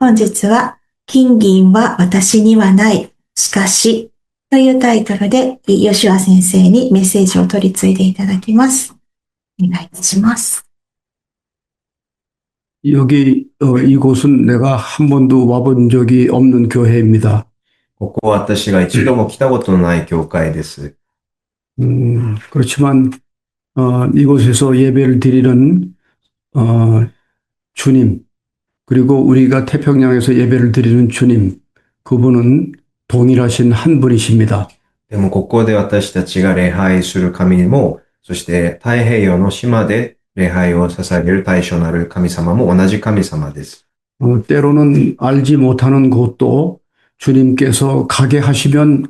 本日は、金銀は私にはない。しかし、というタイトルで、吉和先生にメッセージを取り次いでいただきます。お願いいたします。이곳은 내가 한 번도 와본 적이 없는 교회입니다. ここは私が一度も来たことのない教会です。 그렇지만 이곳에서 예배를 드리는 주님, 그리고 우리가 태평양에서 예배를 드리는 주님, 그분은 동일하신 한 분이십니다. でもここで私たちが礼拝する神も、そして太平洋の島で礼拝を捧げる対象なる神様も同じ神様です。 때로는 알지 못하는 곳도 주님께서 가게 하시면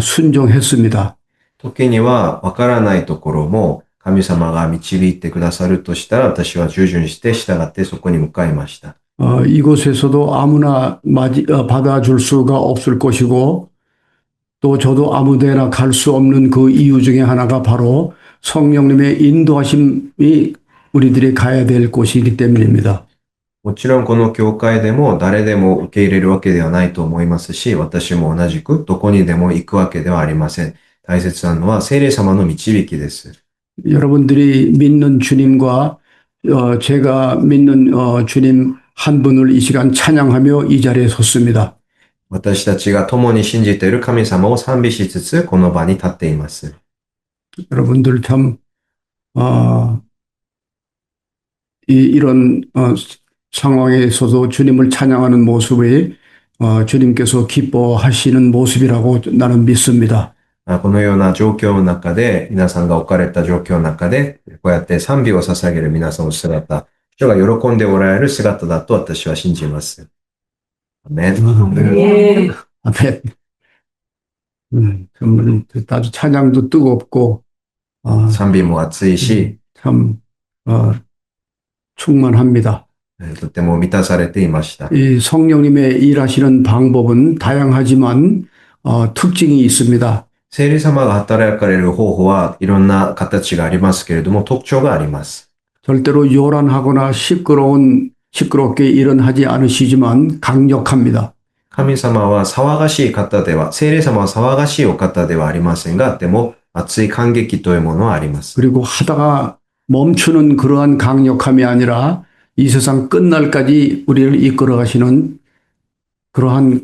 순종했습니다. 時にはわからないところも神様が導いてくださるとしたら、私は従順して従ってそこに向かいました。 이곳에서도 아무나 받아줄 수가 없을 것이고, 또 저도 아무데나 갈 수 없는 그 이유 중에 하나가 바로 성령님의 인도하심이 우리들이 가야 될 곳이기 때문입니다. もちろんこの教会でも誰でも受け入れるわけではないと思いますし、私も同じくどこにでも行くわけではありません。大切なのは聖霊様の導きです。 여러분들이 믿는 주님과 제가 믿는 주님 한 분을 이 시간 찬양하며 이 자리에 섰습니다. 私たちが共に信じている神様を賛美しつつこの場に立っています。 여러분들 참 이런 상황에서도 주님을 찬양하는 모습이 주님께서 기뻐하시는 모습이라고 나는 믿습니다. このような状況の中で、皆さんが置かれた状況の中で、こうやって賛美を捧げる皆さんの姿、人が喜んでおられる姿だと私は信じます。アメン。아멘. 정말 아주 찬양도 뜨겁고, 賛美も熱いし、 참 충만합니다. とても満たされていました。 이 성령님의 일하시는 방법은 다양하지만 특징이 있습니다. 聖霊様が働かれる方法はいろんな形がありますけれども、特徴があります。 절대로 요란하거나 시끄럽게 일은 하지 않으시지만 강력합니다. 神様は騒がしい方では、聖霊様は騒がしいお方ではありませんが、でも熱い感激というものはあります。 그리고 하다가 멈추는 그러한 강력함이 아니라 이 세상 끝날까지 우리를 이끌어 가시는 그러한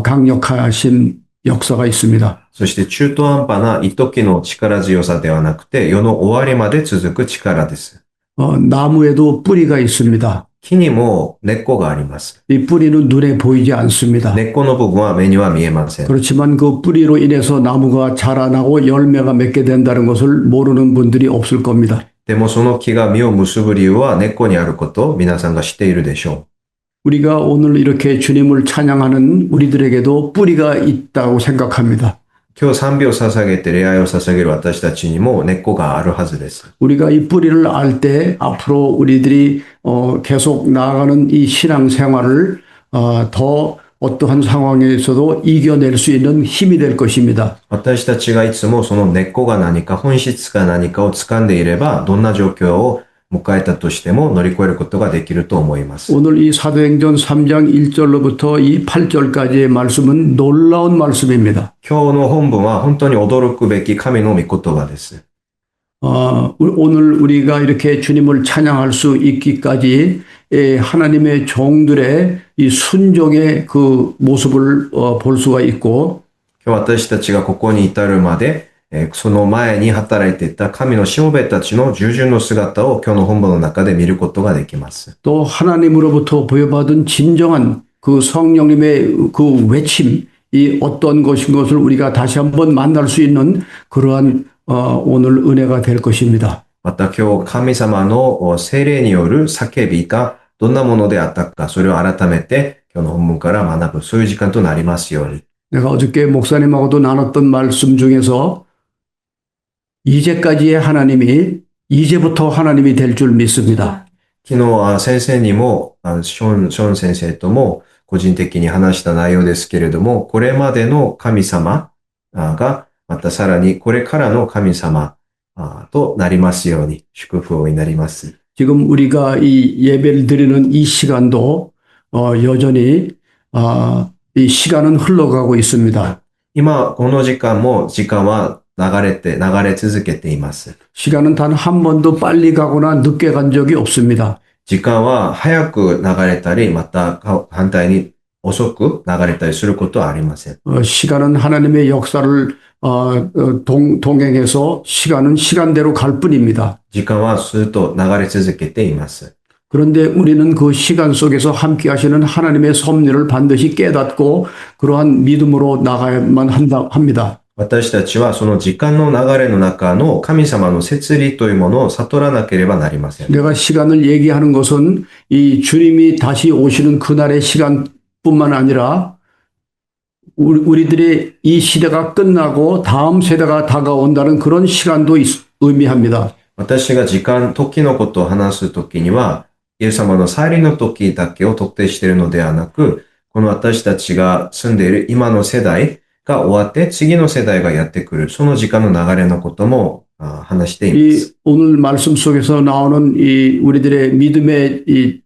강력하신 역사가 있습니다. そして中途半端な一時の力強さではなくて、世の終わりまで続く力です。 나무에도 뿌리가 있습니다. 木にも根っこがあります。 이 뿌리는 눈에 보이지 않습니다. 根っこの部分は目には見えません。 그렇지만 그 뿌리로 인해서 나무가 자라나고 열매가 맺게 된다는 것을 모르는 분들이 없을 겁니다. でもその木が実を結ぶ理由は根っこにあることを皆さんが知っているでしょう。 우리가 오늘 이렇게 주님을 찬양하는 우리들에게도 뿌리가 있다고 생각합니다. 今日賛美を捧げて礼拝を捧げる私たちにも根っこがあるはずです。 우리가 이 뿌리를 알 때 앞으로 우리들이 계속 나아가는 이 신앙 생활을 더 어떠한 상황에서도 이겨낼 수 있는 힘이 될 것입니다. 私たちがいつもその根っこが何か本質が何かを掴んでいれば、どんな状況を迎えたとしても乗り越えることができると思います。 오늘 이 사도행전 3장 1절로부터 이 8절까지의 말씀은 놀라운 말씀입니다. 今日の本文は本当に驚くべき神の御言葉です。 오늘 우리가 이렇게 주님을 찬양할 수 있기까지 하나님의 종들의 이 순종의 그 모습을 볼 수가 있고, 今日私たちがここに至るまで、その前に働いていた神のしもべたちの従順の姿を今日の本文の中で見ることができます。 또 하나님으로부터 부여받은 진정한 그 성령님의 그 외침, 이 어떤 것인 것을 우리가 다시 한번 만날 수 있는 그러한 오늘 은혜가 될 것입니다. また今日神様の聖霊による叫びがどんなものであったか、それを改めて今日の本文から学ぶ、そういう時間となりますように。 내가 어저께 목사님하고도 나눴던 말씀 중에서 이제까지의 하나님이 이제부터 하나님이 될 줄 믿습니다. 昨日先生にも、ション先生とも個人的に話した内容ですけれども、これまでの神様がまたさらにこれからの神様となりますように祝福を祈ります。 지금 우리가 이 예배를 드리는 이 시간도 여전히 이 시간은 흘러가고 있습니다. 今、この時間も時間は流れ続けています。 시간은 단 한 번도 빨리 가거나 늦게 간 적이 없습니다. 時間は早く流れたり、また反対に遅く流れたりすることはありません。 시간은 하나님의 역사를 동행해서 시간은 시간대로 갈 뿐입니다. 時間はずっと流れ続けています。 그런데 우리는 그 시간 속에서 함께 하시는 하나님의 섭리를 반드시 깨닫고 그러한 믿음으로 나가야만 합니다. 私たちはその時間の流れの中の神様の摂理というものを悟らなければなりません。 내가 시간을 얘기하는 것은 이 주님이 다시 오시는 그날의 시간뿐만 아니라 우리들의 이 시대가 끝나고 다음 세대가 다가온다는 그런 시간도 의미합니다. 私が時のことを話すときには、イエス様の再臨の時だけを特定しているのではなく、この私たちが住んでいる今の世代が終わって次の世代がやってくる、その時間の流れのことも話しています。 오늘 말씀 속에서 나오는 이 우리들의 믿음의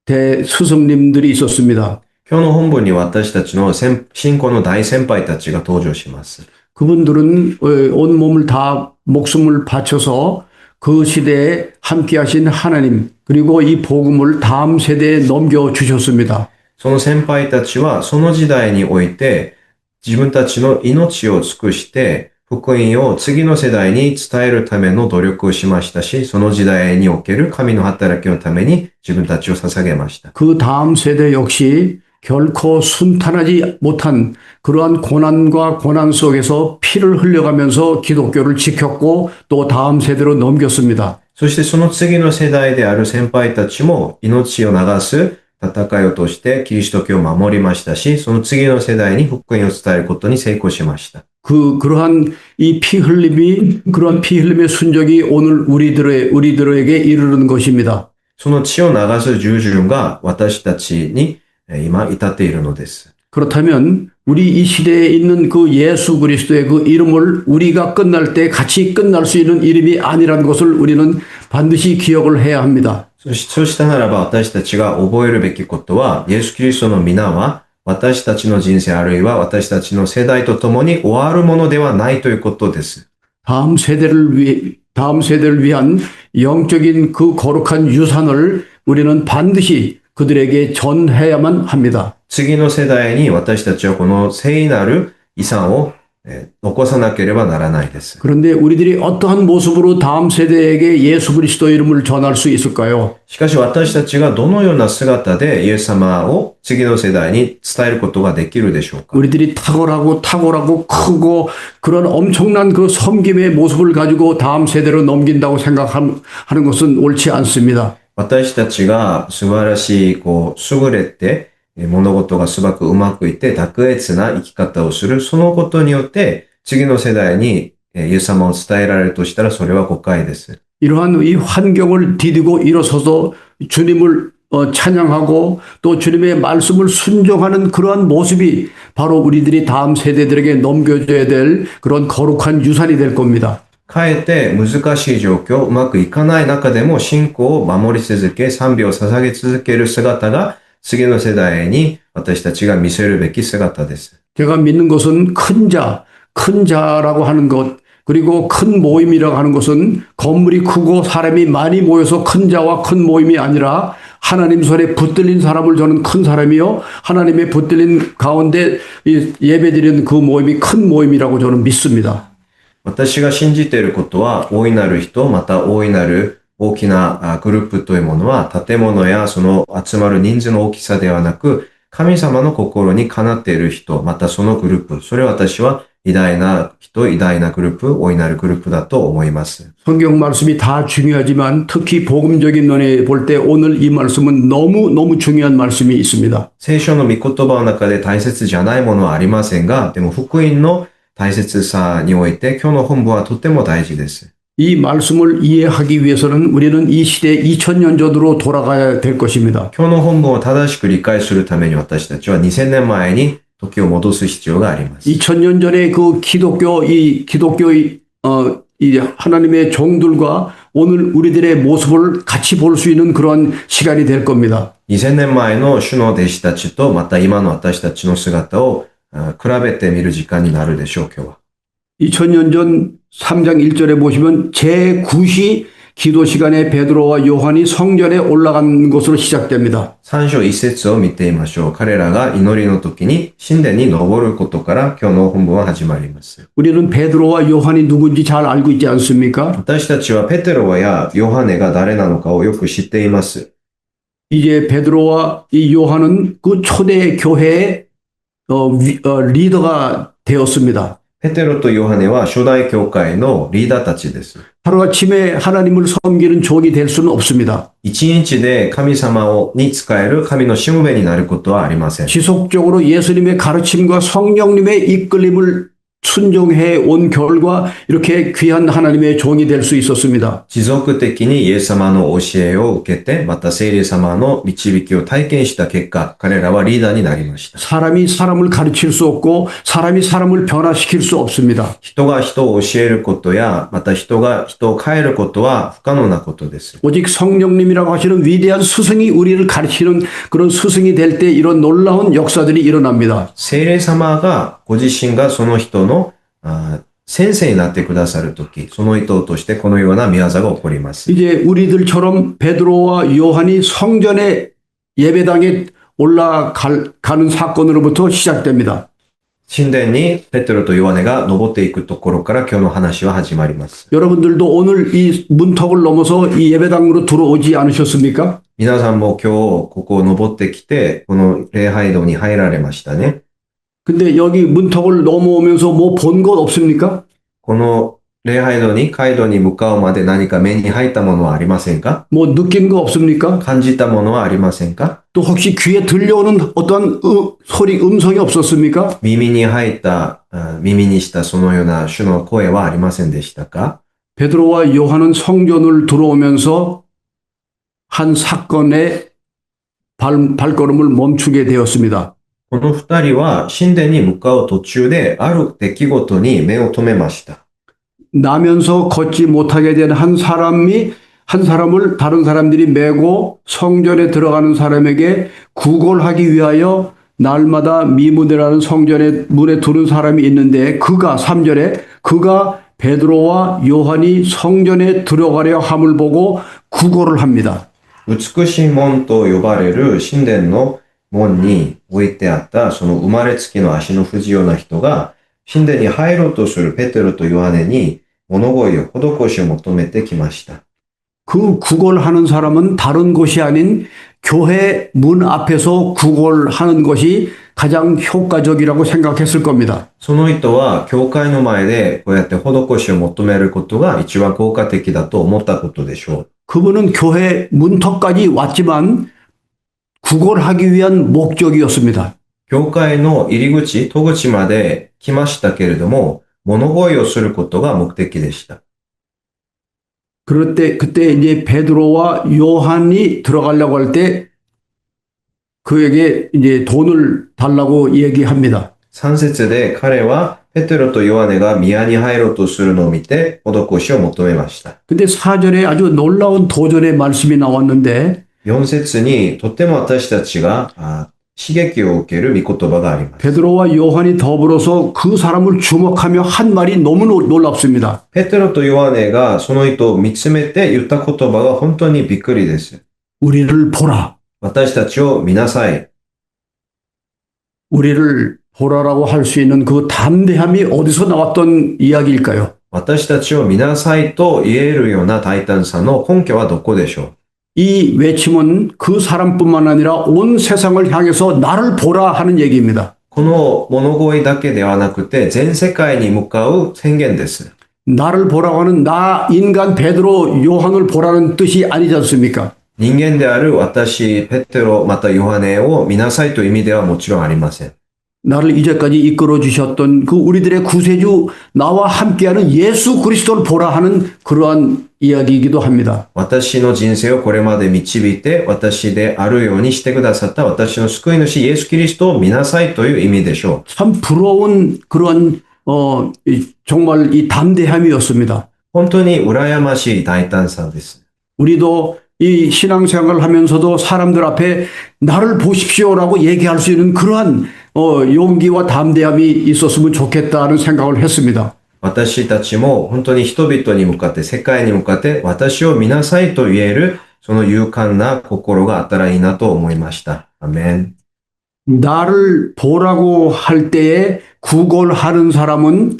대스승님들이 있었습니다. 今日の本文に私たちの信仰の大先輩たちが登場します。 그분들은 온 몸을 다 목숨을 바쳐서 그 시대에 함께 하신 하나님 그리고 이 복음을 다음 세대에 넘겨주셨습니다. その先輩たちはその時代において自分たちの命を尽くして福音を次の世代に伝えるための努力をしましたし、その時代における神の働きのために自分たちを捧げました。 그 다음 세대 역시 결코 순탄하지 못한 그러한 고난과 고난 속에서 피를 흘려가면서 기독교를 지켰고 또 다음 세대로 넘겼습니다. そしてその次の世代である先輩たちも命を流す戦いを通してキリスト教を守りましたし、その次の世代に福音を伝えることに成功しました。 그러한 이 그러한 피 흘림의 순적이 오늘 우리들에게 이르는 것입니다. その血を流す従順が私たちに今至っているのです。 그렇다면 우리 이 시대에 있는 그 예수 그리스도의 그 이름을 우리가 끝날 때 같이 끝날 수 있는 이름이 아니라는 것을 우리는 반드시 기억을 해야 합니다. そうしたならば私たちが覚えるべきことは、イエス・キリストの皆は私たちの人生あるいは私たちの世代とともに終わるものではないということです。 다음 세대를 위한 영적인 그 거룩한 유산을 우리는 반드시 그들에게 전해야만 합니다. 次の世代に私たちはこの聖なる遺産を残さなければならないです。 그런데 우리들이 어떠한 모습으로 다음 세대에게 예수 그리스도 이름을 전할 수 있을까요? しかし私たちがどのような姿でイエス様を次の世代に伝えることができるでしょうか。 우리들이 탁월하고 크고 그런 엄청난 그 섬김의 모습을 가지고 다음 세대로 넘긴다고 생각하는 것은 옳지 않습니다. 私たちが素晴らしい、優れて、物事がうまくいって卓越な生き方をする。そのことによって、次の世代にイエス様を伝えられるとしたら、それは誤解です。 이러한 이 환경을 디디고 일어서서 주님을 찬양하고 또 주님의 말씀을 순종하는 그러한 모습이 바로 우리들이 다음 세대들에게 넘겨줘야 될 그런 거룩한 유산이 될 겁니다. かえって難しい状況、うまくいかない中でも信仰を守り続け、賛美を捧げ続ける姿が次の世代に私たちが見せるべき姿です。 제가 믿는 것은 큰 자라고 하는 것, 그리고 큰 모임이라고 하는 것은 건물이 크고 사람이 많이 모여서 큰 자와 큰 모임이 아니라 하나님 손에 붙들린 사람을 저는 큰 사람이요, 하나님의 붙들린 가운데 예배드리는 그 모임이 큰 모임이라고 저는 믿습니다. 私が信じていることは、大いなる人、また大いなる大きなグループというものは、建物やその集まる人数の大きさではなく、神様の心にかなっている人、またそのグループ、それは私は偉大な人、偉大なグループ、大いなるグループだと思います。 성경 말씀이 다 중요하지만 특히 복음적인 면에 볼 때 오늘 이 말씀은 너무 중요한 말씀이 있습니다. 聖書の御言葉の中で大切じゃないものはありませんが、でも福音の大切さにおいて今日の本文はとても大事です。 이 말씀을 이해하기 위해서는 우리는 이 시대 2000년 전으로 돌아가야 될 것입니다. 今日の本文を正しく理解するために私たちは2000年前に時を戻す必要があります。 2000년 전에 그 기독교의 하나님의 종들과 오늘 우리들의 모습을 같이 볼 수 있는 그런 시간이 될 겁니다. 2000年前の主の弟子たちと、また今の私たちの姿を比べてみる時間になるでしょう、今日は。 2000년 전 3장 1절에 보시면 제9시 기도 시간에 베드로와 요한이 성전에 올라간 것으로 시작됩니다. 3章1節を見てみましょう。彼らが祈りの時に神殿に登ることから今日の本文は始まります。 우리는 베드로와 요한이 누군지 잘 알고 있지 않습니까? 私たちはペテロやヨハネが誰なのかをよく知っています。 이제 베드로와 이 요한은 그 초대 교회의 리더가 되었습니다. ペテロとヨハネは初代教会のリーダーたちです。 하루아침에 하나님을 섬기는 종이 될 수는 없습니다. 一日で神様に仕える神のしもべになることはありません。 지속적으로 예수님의 가르침과 성령님의 이끌림을 순종해 온 결과 이렇게 귀한 하나님의 종이 될 수 있었습니다. 持続的にイエス様の教えを受けて、また聖霊様の導きを体験した結果、彼らはリーダーになりました。 사람이 사람을 가르칠 수 없고 사람이 사람을 변화시킬 수 없습니다. 人が人を教えることや、また人が人を変えることは不可能なことです。 오직 성령님이라고 하시는 위대한 스승이 우리를 가르치는 그런 스승이 될 때 이런 놀라운 역사들이 일어납니다. 聖霊様がご自身がその人の先生になってくださるとき、その意図としてこのような御業が起こります。 이제 우리들처럼 베드로와 요한이 성전의 예배당에 올라가는 사건으로부터 시작됩니다. 神殿にペテロとヨハネが登っていくところから今日の話は始まります。 여러분들도 오늘 이 문턱을 넘어서 이 예배당으로 들어오지 않으셨습니까? 皆さんも今日ここを登ってきて、この礼拝堂に入られましたね。 근데 여기 문턱을 넘어오면서 뭐 본 것 없습니까? この礼拝堂に街道に向かうまで何か目に入ったものはありませんか？ 뭐 느낀 거 없습니까? 感じたものはありませんか？ 또 혹시 귀에 들려오는 어떤 소리, 음성이 없었습니까? 耳に入った、耳にしたそのような主の声はありませんでしたか？ 베드로와 요한은 성전을 들어오면서 한 사건의 발걸음을 멈추게 되었습니다. この二人は神殿に向かう途中である出来事に目を留めました。 나면서 걷지 못하게 된 한 사람을 다른 사람들이 메고 성전에 들어가는 사람에게 구걸하기 위하여 날마다 미문이라는 성전의 문에 두는 사람이 있는데 그가 3절에 그가 베드로와 요한이 성전에 들어가려 함을 보고 구걸을 합니다. 美しい門と呼ばれる神殿の門に置いてあったその生まれつきの足の不自由な人が神殿に入ろうとするペテロとヨハネに物乞いを施しを求めてきました。 그 구걸하는 사람은 다른 곳이 아닌 교회 문 앞에서 구걸하는 것이 가장 효과적이라고 생각했을 겁니다. その人は教会の前でこうやって施しを求めることが一番効果的だと思ったことでしょう。 그분은 교회 문턱까지 왔지만 구걸하기 위한 목적이었습니다. 教会の入り口、戸口まで来ましたけれども、物乞いをすることが目的でした。 그때 이제 베드로와 요한이 들어가려고 할 때 그에게 이제 돈을 달라고 얘기합니다. 3節で彼はペテロとヨハネが宮に入ろうとするのを見て施しを求めました。 근데 4절에 아주 놀라운 도전의 말씀이 나왔는데 4節にとても私たちが刺激を受ける御言葉があります。 베드로와 요한이 더불어서 그 사람을 주목하며 한 말이 너무 놀랍습니다. ペテロとヨハネがその人を見つめて言った言葉が本当にびっくりです。 우리를 보라. 私たちを見なさい。 우리를 보라라고 할 수 있는 그 담대함이 어디서 나왔던 이야기일까요? 私たちを見なさいと言えるような大胆さの根拠はどこでしょう？ 이 외침은 그 사람뿐만 아니라 온 세상을 향해서 나를 보라 하는 얘기입니다. この物乞いだけではなくて全世界に向かう宣言です。 나를 보라고 하는 나 인간 베드로 요한을 보라는 뜻이 아니지 않습니까? 人間である私、ペテロ、またヨハネを見なさいという意味ではもちろんありません。 나를 이제까지 이끌어 주셨던 그 우리들의 구세주 나와 함께하는 예수 그리스도를 보라 하는 그러한 이야기이기도 합니다. 私の人生をこれまで導いて、私であるようにしてくださった私の救い主イエス・キリストを見なさいという意味でしょう。 참 부러운 그러한 정말 이 담대함이었습니다. 本当に羨ましい大胆さです。 우리도 이 신앙생활을 하면서도 사람들 앞에 나를 보십시오라고 얘기할 수 있는 그러한 용기와 담대함이 있었으면 좋겠다는 생각을 했습니다. 私たちも本当に人々に向かって、世界に向かって、私を見なさいと言える、その勇敢な心があったらいいなと思いました。アメン。 나를 보라고 할 때에 구걸하는 사람은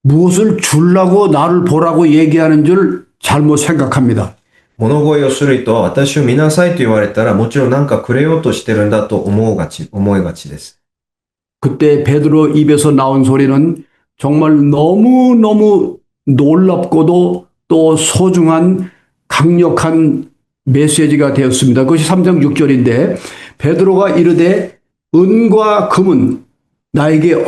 무엇을 주려고 나를 보라고 얘기하는 줄 잘못 생각합니다. 物乞いをする人は私を見なさいと言われたらもちろんなんかくれようとしてるんだと思いがちです。 그때 베드로 입에서 나온 소리는 정말 너무너무 놀랍고도 또 소중한 강력한 메시지가 되었습니다. 그것이 3장 6절인데 베드로가 이르되 은과 금은 나에게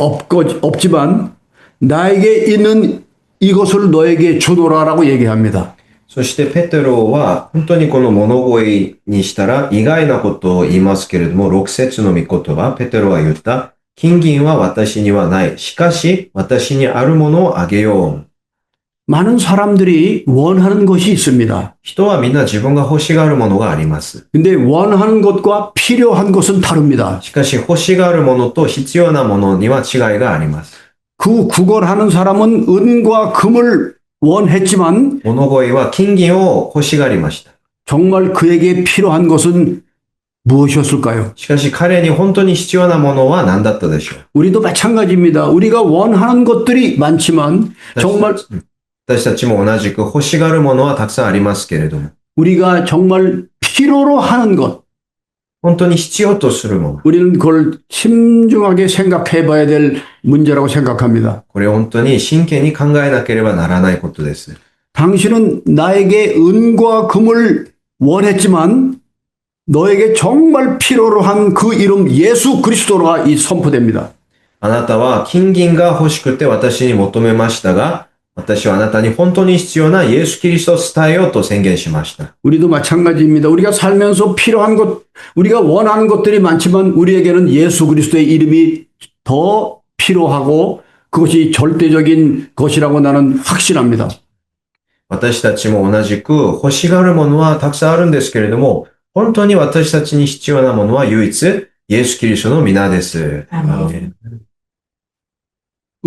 없지만 나에게 있는 이것을 너에게 주노라라고 얘기합니다. そしてペテロは本当にこの物乞いにしたら意外なことを言いますけれども、6節の御言葉、ペテロは言った。金銀は私にはない。しかし私にあるものをあげよう。 많은 사람들이 원하는 것이 있습니다. 人はみんな自分が欲しがるものがあります。 근데 원하는 것과 필요한 것은 다릅니다. しかし欲しがるものと必要なものには違いがあります。 그 구걸하는 사람은 은과 금을 원했지만 物乞いは金銀を欲しがりました。 정말 그에게 필요한 것은 무엇이었을까요? しかし彼に本当に必要なものは何だったでしょう。 우리도 마찬가지입니다. 우리가 원하는 것들이 많지만 정말 私たちも同じく欲しがるものはたくさんありますけれども、 우리가 정말 필요로 하는 것, 本当に必要とするもの、 우리는 그걸 심중하게 생각해 봐야 될 문제라고 생각합니다. これを本当に真剣に考えなければならないことです。 당신은 나에게 은과 금을 원했지만 너에게 정말 필요로 한 그 이름 예수 그리스도가 이 선포됩니다. あなたは金銀が欲しくて私に求めましたが、私はあなたに本当に必要なイエス・キリストを伝えようと宣言しました。 우리도 마찬가지입니다. 우리가 살면서 필요한 것, 우리가 원하는 것들이 많지만 우리에게는 예수 그리스도의 이름이 더 필요하고 그것이 절대적인 것이라고 나는 확신합니다. 私たちも同じく欲しがるものはたくさんあるんですけれども、本当に私たちに必要なものは唯一、イエス・キリストの皆です。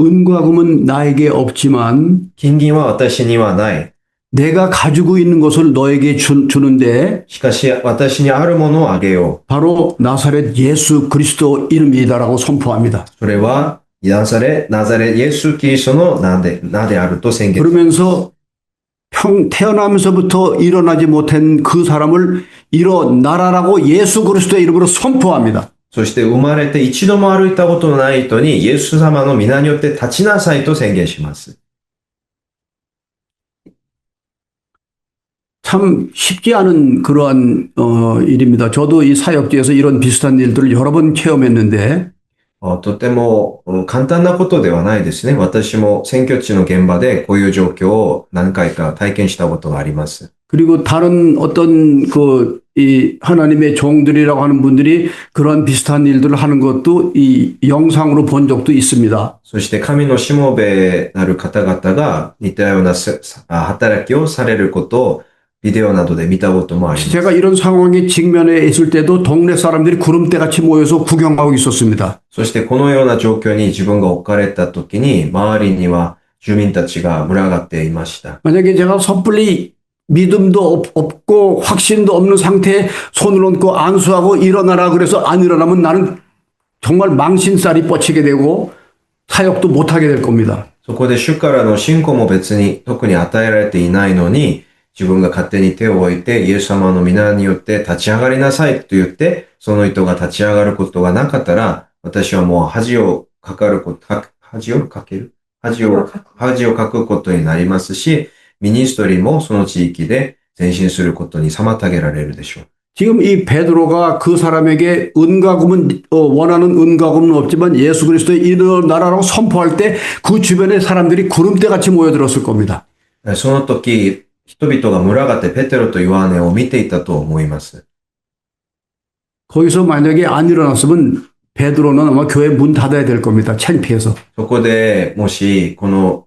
은과 금은 나에게 없지만 金銀は私にはない。 내가 가지고 있는 것을 너에게 주는데 しかし私にあるものをあげよう。 바로 나사렛 예수 그리스도 이름이다라고 선포합니다. それはナザレイエス・キリストの名であると宣言。 그러면서 태어나면서부터 일어나지 못한 그 사람을 일어나라라고 예수 그리스도의 이름으로 선포합니다. そして生まれて一度も歩いたことのない人にイエス様の皆によって立ちなさいと宣言します。 참 쉽지 않은 그러한 일입니다. 저도 이 사역지에서 이런 비슷한 일들을 여러 번 체험했는데 とても簡単なことではないですね。私も選挙地の現場でこういう状況を何回か体験したことがあります。 그리고 다른 어떤 이 하나님의 종들이라고 하는 분들이 그런 비슷한 일들을 하는 것도 이 영상으로 본 적도 있습니다. そして神のしもべなる方々が似たような働きをされることをビデオなどで見たこともあります。 제가 이런 상황에 직면해 있을 때도 동네 사람들이 구름대같이 모여서 구경하고 있었습니다. そしてこのような状況に自分が置かれた時に周りには住民たちが群がっていました。 만약에 제가 섣불리 믿음도 없고 확신도 없는 상태에 손을 얹고 안수하고 일어나라 그래서 안 일어나면 나는 정말 망신살이 뻗치게 되고 사역도 못하게 될 겁니다. そこで主からの信仰も別に特に与えられていないのに自分が勝手に手を置いてイエス様の皆によって立ち上がりなさいと言ってその人が立ち上がることがなかったら私はもう恥をかくことになりますしミニストリーもその地域で前進することに妨げられるでしょう。 지금 이 베드로가 그 사람에게 은과 금은 원하는 은과 금은 없지만 예수 그리스도의 일어나라라고 선포할 때 그 주변에 사람들이 구름대같이 모여들었을 겁니다. その時人々が群がってペテロとヨハネを見ていたと思います。 거기서 만약에 안 일어났으면 베드로는 아마 교회 문 닫아야 될 겁니다. 창피해서. そこでもしこの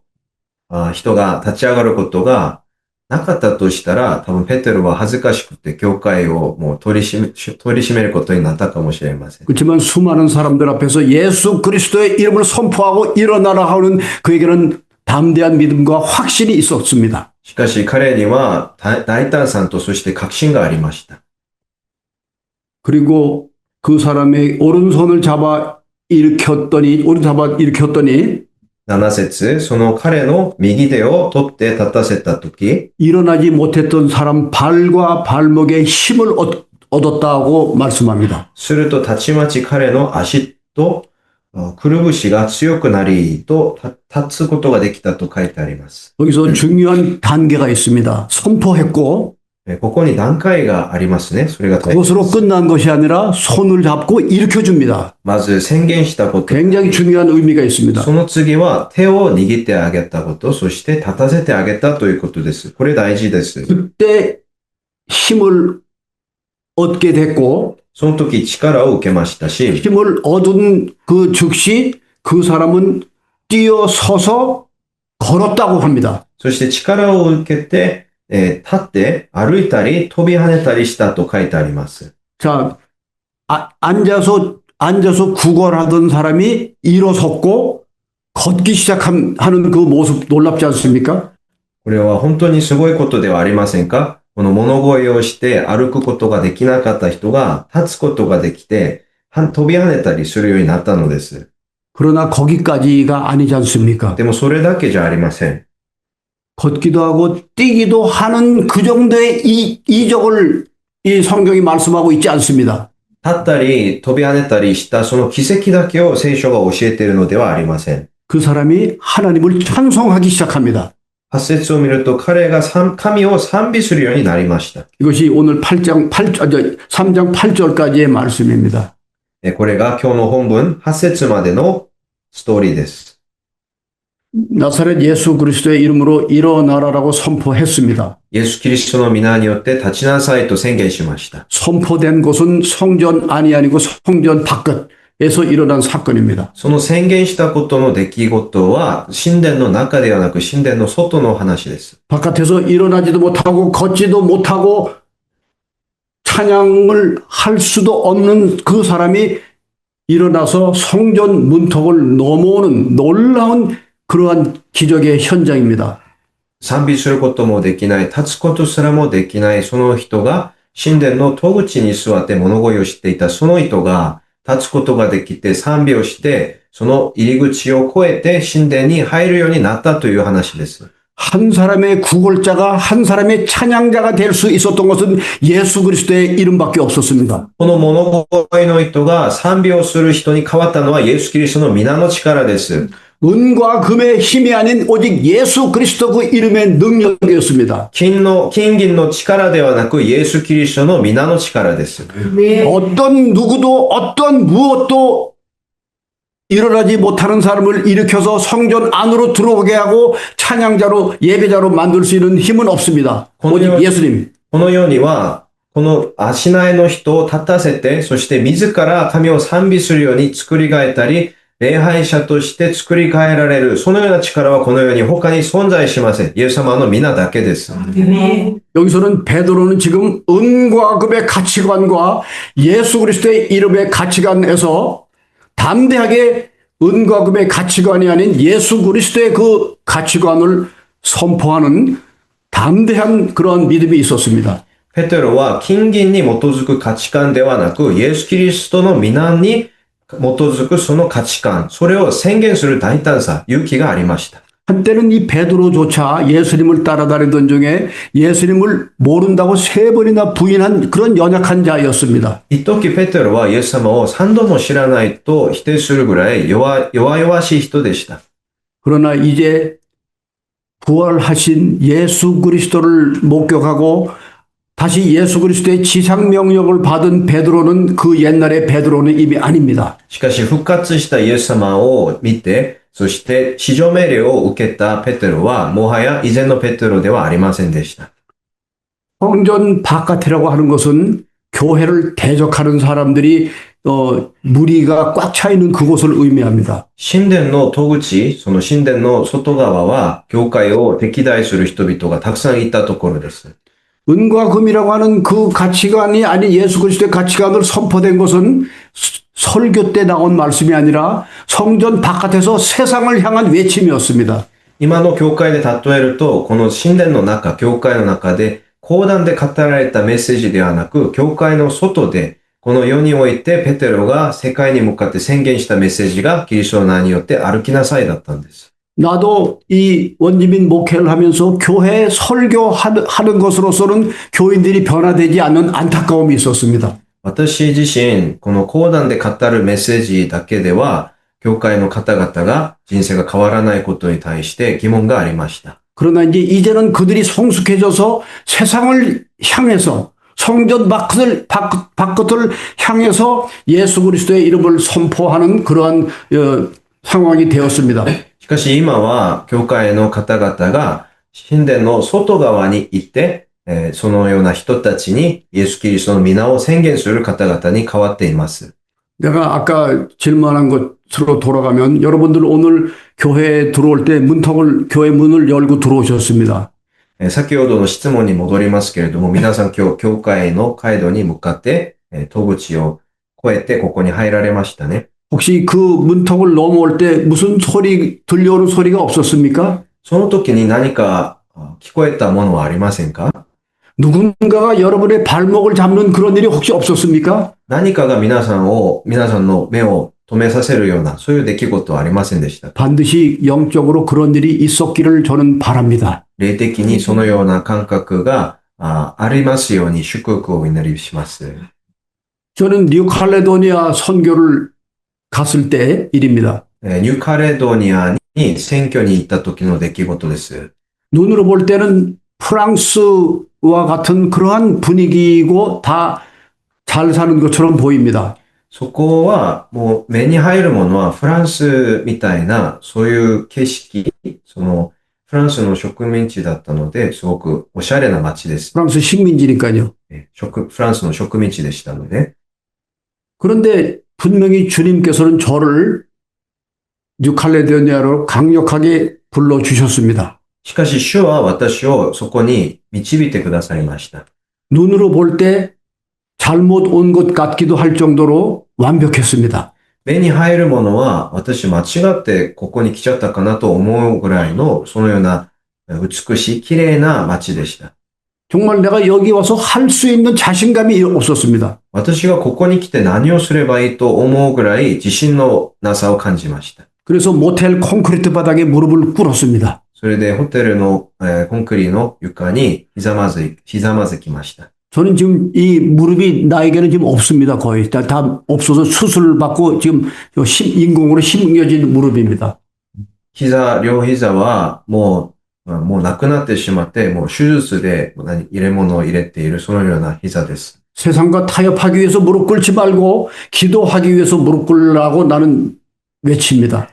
人が立ち上がることがなかったとしたら、多分ペテロは恥ずかしくて教会をもう取り締めることになったかもしれません。 그렇지만 수많은 사람들 앞에서 예수 그리스도의 이름을 선포하고 일어나라 하는 그에게는 담대한 믿음과 확신이 있었습니다. しかし彼には大胆さとそして確信がありました。 그리고 그 사람의 오른손을 잡아 일으켰더니 7節、その彼の右手を取って立たせたとき、 일어나지 못했던 사람 발과 발목에 힘을 얻었다고 말씀합니다. するとたちまち彼の足とくるぶしが強くなりと立つことができたと書いてあります。 여기서 중요한 단계가 있습니다. 선포했고 ここに段階がありますね。それが大切で 그것으로 す。 끝난 것이 아니라 손을 잡고 일으켜줍니다. まず宣言したこと。 굉장히 중요한 의미가 있습니다. その次は手を握ってあげたこと、そして立たせてあげたということです。これ大事です。 그때 힘을 얻게 됐고 その時力を受けましたし、 힘을 얻은 그 즉시 그 사람은 뛰어서서 걸었다고 합니다. そして力を受けて、立って歩いたり飛び跳ねたりしたと書いてあります。 자, 앉아서 구걸하던 사람이 일어섰고 걷기 시작하는 그 모습 놀랍지 않습니까? これは本当にすごいことではありませんか？この物乞いをして歩くことができなかった人が立つことができて飛び跳ねたりするようになったのです。 그러나 거기까지가 아니지 않습니까? でもそれだけじゃありません。 걷기도 하고 뛰기도 하는 그 정도의 이적을 이 성경이 말씀하고 있지 않습니다. 立ったり飛び跳ねたりしたその奇跡だけを聖書が教えているのではありません。 그 사람이 하나님을 찬송하기 시작합니다. 8節を見ると彼が神を賛美するようになりました。 이것이 오늘 3장 8절까지의 말씀입니다. これが今日の本文8節までのストーリーです。 나사렛 예수 그리스도의 이름으로 일어나라라고 선포했습니다. イエス・キリストの皆によって立ちなさいと宣言しました。 선포된 곳은 성전 안이 아니고 성전 바깥에서 일어난 사건입니다. その宣言したことの出来事は神殿の中ではなく神殿の外の話です。 바깥에서 일어나지도 못하고 걷지도 못하고 찬양을 할 수도 없는 그 사람이 일어나서 성전 문턱을 넘어오는 놀라운 그러한 기적의 현장입니다. 賛美することもできない、立つことすらもできないその人が神殿の戸口に座って物乞いをしていたその人が立つことができて賛美をしてその入り口を越えて神殿に入るようになったという話です。 한 사람의 구걸자가 한 사람의 찬양자가 될 수 있었던 것은 예수 그리스도의 이름밖에 없었습니다. この物乞いの人が賛美をする人に変わったのはイエス・キリストの皆の力です。 은과 금의 힘이 아닌 오직 예수 그리스도 그 이름의 능력이었습니다. 金銀の力ではなくイエス・キリストの皆の力です。 어떤 누구도 어떤 무엇도 일어나지 못하는 사람을 일으켜서 성전 안으로 들어오게 하고 찬양자로 예배자로 만들 수 있는 힘은 없습니다. 오직 예수님. この世にはこの足苗の人を立たせてそして自ら神を賛美するように作り変えたり礼拝者として作り変えられるそのような力はこの世に他に存在しません。イエス様の皆だけです。 여기서는 베드로는 지금 은과 금의 가치관과 예수 그리스도의 이름의 가치관에서 담대하게 은과 금의 가치관이 아닌 예수 그리스도의 그 가치관을 선포하는 담대한 그런 믿음이 있었습니다. ペテロは金銀に基づく価値観ではなくイエス・キリストの皆に基づくその価値観、それを宣言する大胆さ、勇気がありました。 한때는 이 베드로조차 예수님을 따라다니던 중에 예수님을 모른다고 3번이나 부인한 그런 연약한 자였습니다. 一時ペテロはイエス様を3度も知らないと否定するぐらい弱々しい人でした。 그러나 이제 부활하신 예수 그리스도를 목격하고 다시 예수 그리스도의 지상 명령을 받은 베드로는 그 옛날의 베드로는 이미 아닙니다. しかし復活したイエス様を見て、そして至上命令を受けたペテロはもはや以前のペテロではありませんでした。 성전 바깥이라고 하는 것은 교회를 대적하는 사람들이 무리가 꽉 차 있는 그곳을 의미합니다. 神殿の戸口、その神殿の外側は、教会を敵対する人々がたくさんいたところです。 은과 금이라고 하는 그 가치관이 아닌 예수 그리스도의 가치관을 선포된 것은 설교 때 나온 말씀이 아니라 성전 바깥에서 세상을 향한 외침이었습니다. 今の教会で例えると、この神殿の中、教会の中で、講談で語られたメッセージではなく、教会の外で、この世においてペテロが世界に向かって宣言したメッセージがキリストの名によって歩きなさいだったんです。 나도 이 원주민 목회를 하면서 교회에 설교하는 것으로서는 교인들이 변화되지 않는 안타까움이 있었습니다. 私自身、この講談で語るメッセージだけでは、教会の方々が人生が変わらないことに対して疑問がありました。 그러나 이제는 그들이 성숙해져서 세상을 향해서 성전 바깥을 향해서 예수 그리스도의 이름을 선포하는 그러한 상황이 되었습니다. しかし今は、教会の方々が神殿の外側に行って、そのような人たちにイエス・キリストの皆を宣言する方々に変わっています。 내가 아까 질문한 것으로 돌아가면 여러분들 오늘 교회에 들어올 때 교회 문을 열고 들어오셨습니다. 先ほどの質問に戻りますけれども、皆さん今日、教会の街道に向かって、戸口を越えてここに入られましたね。 혹시 그 문턱을 넘어올 때 무슨 들려오는 소리가 없었습니까? その時に何か聞こえたものはありませんか？ 누군가가 여러분의 발목을 잡는 그런 일이 혹시 없었습니까? 何かが皆さんの目を止めさせるような、そういう出来事はありませんでした。 반드시 영적으로 그런 일이 있었기를 저는 바랍니다. 霊的にそのような感覚がありますように祝福をお祈りします。 저는 뉴칼레도니아 선교를 갔을 때 일입니다. ニューカレドニアに選挙に行った時の出来事です。 눈으로 볼 때는 프랑스와 같은 그러한 분위기이고 다 잘 사는 것처럼 보입니다. そこはもう目に入るものはフランスみたいなそういう景色、フランスの植民地だったので、すごくおしゃれな街です。 프랑스 식민지니까요. フランスの植民地でしたので。 그런데 분명히 주님께서는 저를 뉴칼레도니아로 강력하게 불러주셨습니다. しかし主は私をそこに導いてくださいました。 눈으로 볼 때 잘못 온 것 같기도 할 정도로 완벽했습니다. 目に入るものは私間違ってここに来ちゃったかなと思うぐらいのそのような美しい綺麗な街でした。 정말 내가 여기 와서 할 수 있는 자신감이 없었습니다. 私がここに来て何をすればいいと思うぐらい自信のなさを感じました。 그래서 모텔 콘크리트 바닥에 무릎을 꿇었습니다. それでホテルのコンクリの床にひざまずきました。 저는 지금 이 무릎이 나에게는 지금 없습니다. 거의 다 없어서 수술을 받고 지금 인공으로 심겨진 무릎입니다. 両膝はもうなくなってしまって、もう手術で入れ物を入れているそのような膝です。 세상과 타협하기 위해서 무릎 꿇지 말고 기도하기 위해서 무릎 꿇으라고 나는 외칩니다.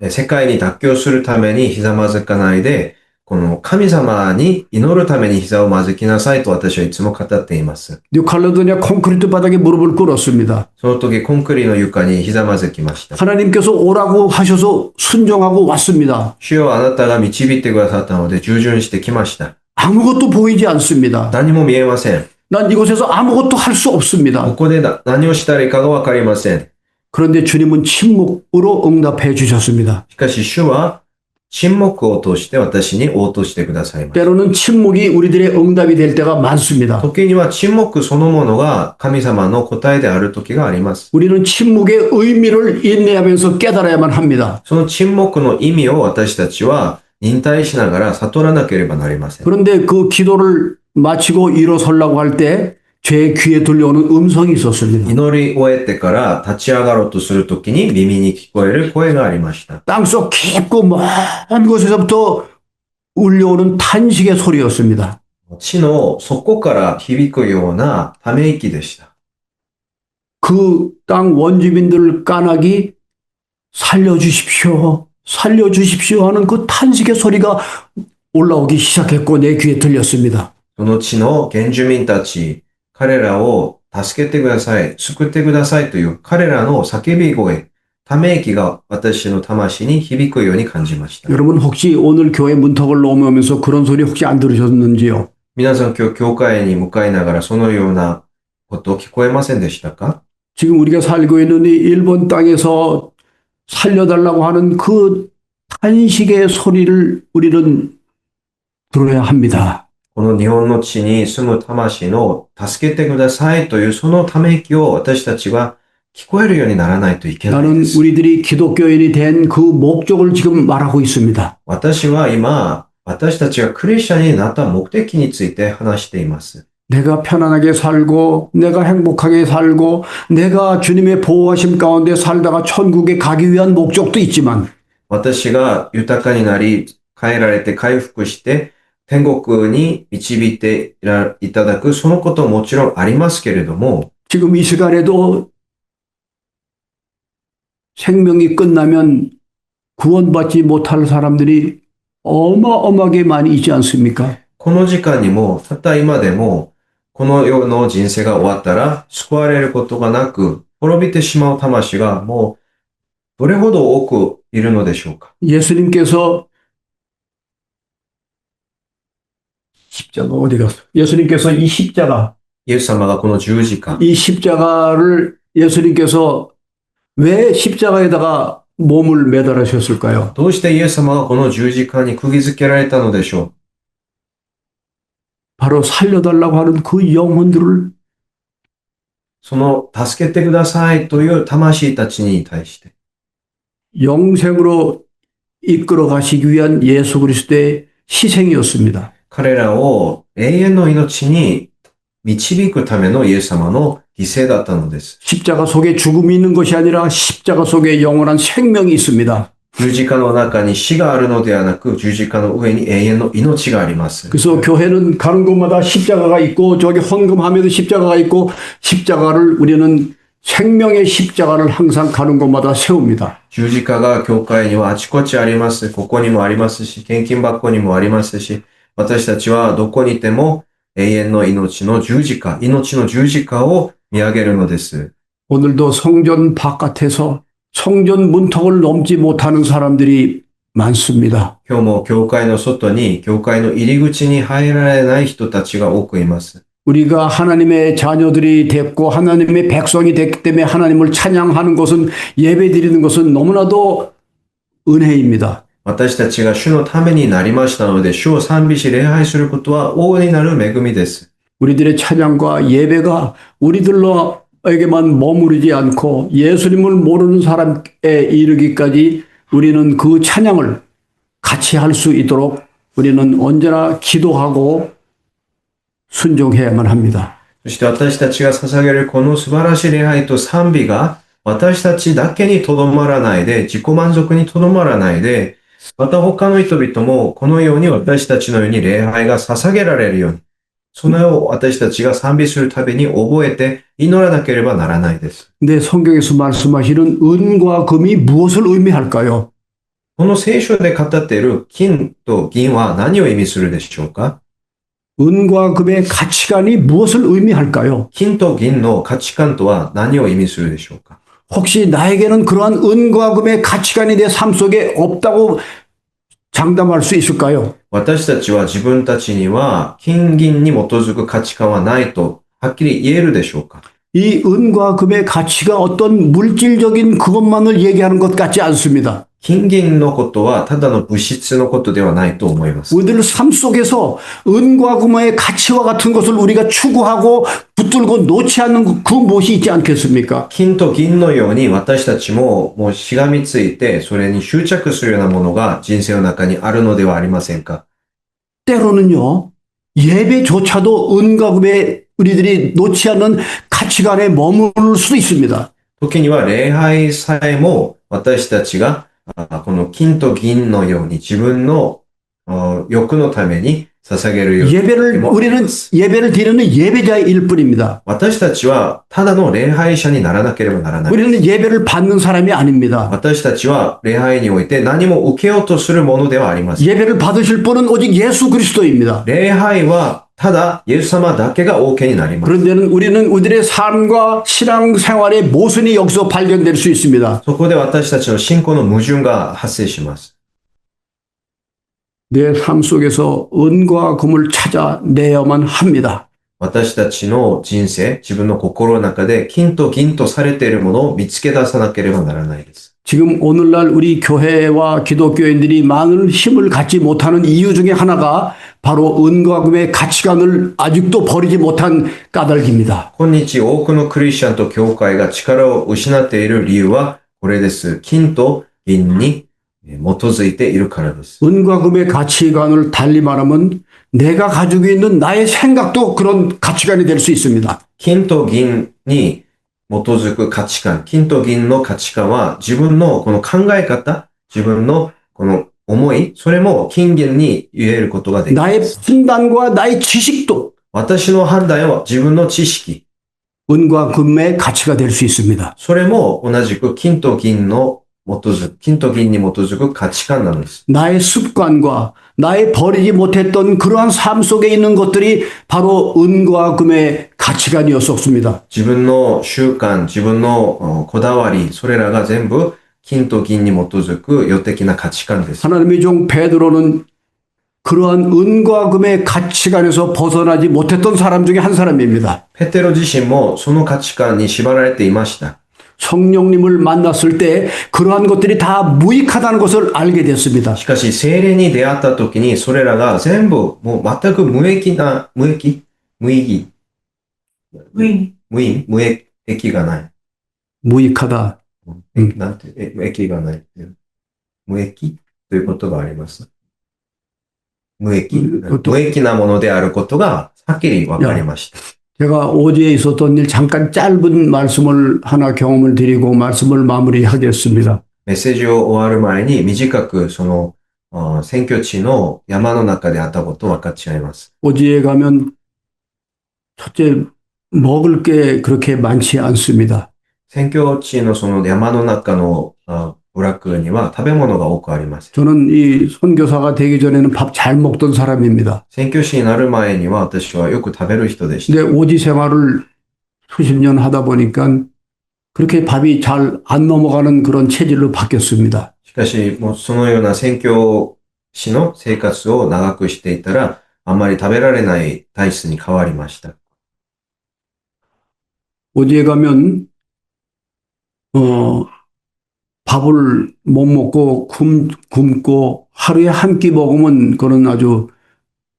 世界に妥協するためにひざまずかないで、この神様に祈るために膝をまずきなさいと私はいつも語っています。 뉴칼레도니아 콘크리트 바닥에 무릎을 꿇었습니다. その時コンクリの床にひざまずきました。 하나님께서 오라고 하셔서 순종하고 왔습니다. 主よあなたが導いてくださったので従順してきました。 아무것도 보이지 않습니다. 何も見えません。 난 이곳에서 아무것도 할 수 こ 없습니다. こで何をしたらいいかがわかりません。 그런데 주님은 침묵으로 응답해 주셨습니다. しかし主は沈黙を通して私に応答してくださいました。 때로는 침묵이 우리들의 응답이 될 때가 많습니다. 時には沈黙そのものが神様の答えである時があります。 우리는 침묵의 의미를 인내하면서 깨달아야만 합니다. その沈黙の意味を私たちは忍耐しながら悟らなければなりません。 그런데 그 기도를 마치고 일어서려고 할 때 제 귀에 들려오는 음성이 있었습니다. 祈り終えてから立ち上がろうとするときに耳に聞こえる声がありました。 땅속 깊고 먼 곳에서부터 울려오는 탄식의 소리였습니다. 地の底から響くようなため息でした。 그 땅 원주민들 까닭이 살려주십시오. 살려주십시오 하는 그 탄식의 소리가 올라오기 시작했고 내 귀에 들렸습니다. その地の原住民たち、彼らを助けてください、救ってくださいという彼らの叫び声、ため息が私の魂に響くように感じました。 여러분 혹시 오늘 교회 문턱을 넘으면서 그런 소리 혹시 안 들으셨는지요? 皆さん今日教会に向かいながらそのようなこと聞こえませんでしたか？ 지금 우리가 살고 있는 이 일본 땅에서 살려달라고 하는 그 탄식의 소리를 우리는 들어야 합니다. この日本の地に住む魂の助けてくださいというそのため息を私たちは聞こえるようにならないといけない 나는 です。 우리들이 기독교인이 된 그 목적을 지금 말하고 있습니다. 私は今、私たちがクリスチャンになった目的について話しています。 내가 편안하게 살고 내가 행복하게 살고 내가 주님의 보호하심 가운데 살다가 천국에 가기 위한 목적도 있지만 私が豊かになり、変えられて回復して、天国に導いていただく、そのことももちろんありますけれども、 지금 이 시간에도 생명이 끝나면 구원받지 못할 사람들이 어마어마하게 많이 있지 않습니까? この時間にも、たった今でも、この世の人生が終わったら、救われることがなく、滅びてしまう魂がもう、どれほど多くいるのでしょうか。 예수님께서 십자가 어디 갔어? 예수님께서 이 십자가, イエス様がこの十字架、 이 십자가를 예수님께서 왜 십자가에다가 몸을 매달으셨을까요? どうしてイエス様がこの十字架に釘付けられたのでしょう。 바로 살려달라고 하는 그 영혼들을 その助けてくださいという魂たちに対して、 영생으로 이끌어 가시기 위한 예수 그리스도의 희생이었습니다. 彼らを永遠の命に導くためのイエス様の犠牲だったのです。 십자가 속에 죽음이 있는 것이 아니라 십자가 속에 영원한 생명이 있습니다. 十字架の中に死があるのではなく、十字架の上に永遠の命があります。 그래서 교회는 가는 곳마다 십자가가 있고 저기 헌금하면서 십자가가 있고 십자가를 우리는 생명의 십자가를 항상 가는 곳마다 세웁니다. 十字架が教会にはあちこちあります。ここにもありますし、献金箱にもありますし、私たちはどこにいても永遠の命の十字架、命の十字架を見上げるのです。 오늘도 성전 바깥에서 성전 문턱을 넘지 못하는 사람들이 많습니다. 今日も教会の外に、教会の入り口に入られない人たちが多くいます。 우리가 하나님의 자녀들이 됐고 하나님의 백성이 됐기 때문에 하나님을 찬양하는 것은 예배드리는 것은 너무나도 은혜입니다. 私たちが主のためになりましたので、主を賛美し礼拝することは大いなる恵みです。 우리들의 찬양과 예배가 우리들에게만 머무르지 않고 예수님을 모르는 사람에 이르기까지 우리는 그 찬양을 같이 할 수 있도록 우리는 언제나 기도하고 순종해야만 합니다. そして私たちが捧げるこの素晴らしい礼拝と賛美が私たちだけにとどまらないで、自己満足にとどまらないで、また他の人々もこのように私たちのように礼拝が捧げられるように、そのよう私たちが賛美するたびに覚えて祈らなければならないです。 근데 성경에서 말씀하시는 은과 금이 무엇을 의미할까요? この聖書で語っている金と銀は何を意味するでしょうか？ 은과 금의 가치관이 무엇을 의미할까요? 金と銀の価値観とは何を意味するでしょうか？ 혹시 나에게는 그러한 은과 금의 가치관이 내 삶 속에 없다고 장담할 수 있을까요? 私たちは自分たちには金銀に基づく価値観はないとはっきり言えるでしょうか？ 이 은과 금의 가치가 어떤 물질적인 그것만을 얘기하는 것 같지 않습니다. 金銀のことはただの物質のことではないと思います。 우리들 삶 속에서 은과 금의 가치와 같은 것을 우리가 추구하고 붙들고 놓지 않는 그 무엇이 있지 않겠습니까? 金と銀のように私たちももうしがみついてそれに執着するようなものが人生の中にあるのではありませんか？ 때로는요, 예배조차도 은과 금에 우리들이 놓지 않는 가치관에 머무를 수도 있습니다. 時には礼拝さえも私たちがこの金と銀のように自分の欲のために捧げるように。 우리는 예배를 드리는 예배자일 뿐입니다. 私たちはただの礼拝者にならなければならない。 우리는 예배를 받는 사람이 아닙니다. 私たちは礼拝において何も受けようとするものではありません。 예배를 받으실 분은 오직 예수 그리스도입니다. 礼拝はただイエス様だけが OK になります。 그런데 우리는 우리의 삶과 신앙생활의 모순이 여기서 발견될 수 있습니다. そこで私たちの信仰の矛盾が発生します。 내 삶 속에서 은과 금을 찾아내야만 합니다. 私たちの人生、自分の心の中で金と銀とされているものを見つけ出さなければならないです。 지금 오늘날 우리 교회와 기독교인들이 많은 힘을 갖지 못하는 이유 중에 하나가 바로 은과 금의 가치관을 아직도 버리지 못한 까닭입니다. 今日多くのクリスチャンと教会が力を失っている理由はこれです。金と銀に基づいているからです。 은과 금의 가치관을 달리 말하면 내가 가지고 있는 나의 생각도 그런 가치관이 될 수 있습니다. 金と銀に基づく価値観、金と銀の価値観は自分のこの考え方、自分のこの思い、それも金銀に言えることができま 나의 す。 판단과 나의 지식도 私の判断は自分の知識、 은과 금의 가치가 될 수 있습니다. それも同じく金と銀に基づく価値観なのです。 나의 습관과 나의 버리지 못했던 그러한 삶 속에 있는 것들이 바로 은과 금의 가치관이었습니다. 自分の習慣、自分のこだわり、それらが全部金と銀に基づく予的な価値観です。 하나님의 종 베드로는 그러한 은과 금의 가치관에서 벗어나지 못했던 사람 중에 한 사람입니다. ペテロ自身もその価値観に縛られていました。 성령님을 만났을 때 그러한 것들이 다 무익하다는 것을 알게 됐습니다. しかし、聖霊に出会った時に、それらが全部、もう全く無益、無益がない。 무익하다. なんて、益がない。無益ということがあります。無益なものであることが、はっきり分かりました。 제가 어제 있었던 일 잠깐 짧은 말씀을 하나 경험을 드리고 말씀을 마무리하겠습니다. メッセージを終わる前に短くその選挙地の山の中であったことを分かち合います。 어디에 가면 첫째 먹을 게 그렇게 많지 않습니다. 選挙地のその山の中の部落には食べ物が多くあります。 저는 이 선교사가 되기 전에는 밥 잘 먹던 사람입니다. 宣教師になる前には私はよく食べる人でした。 근데 오지 생활을 수십 년 하다 보니까 그렇게 밥이 잘 안 넘어가는 그런 체질로 바뀌었습니다. しかし、もうそのような宣教師の生活を長くしていたら、あんまり食べられない体質に変わりました。 어디에 가면 밥을 못 먹고 굶고 하루에 한 끼 먹으면 그건 아주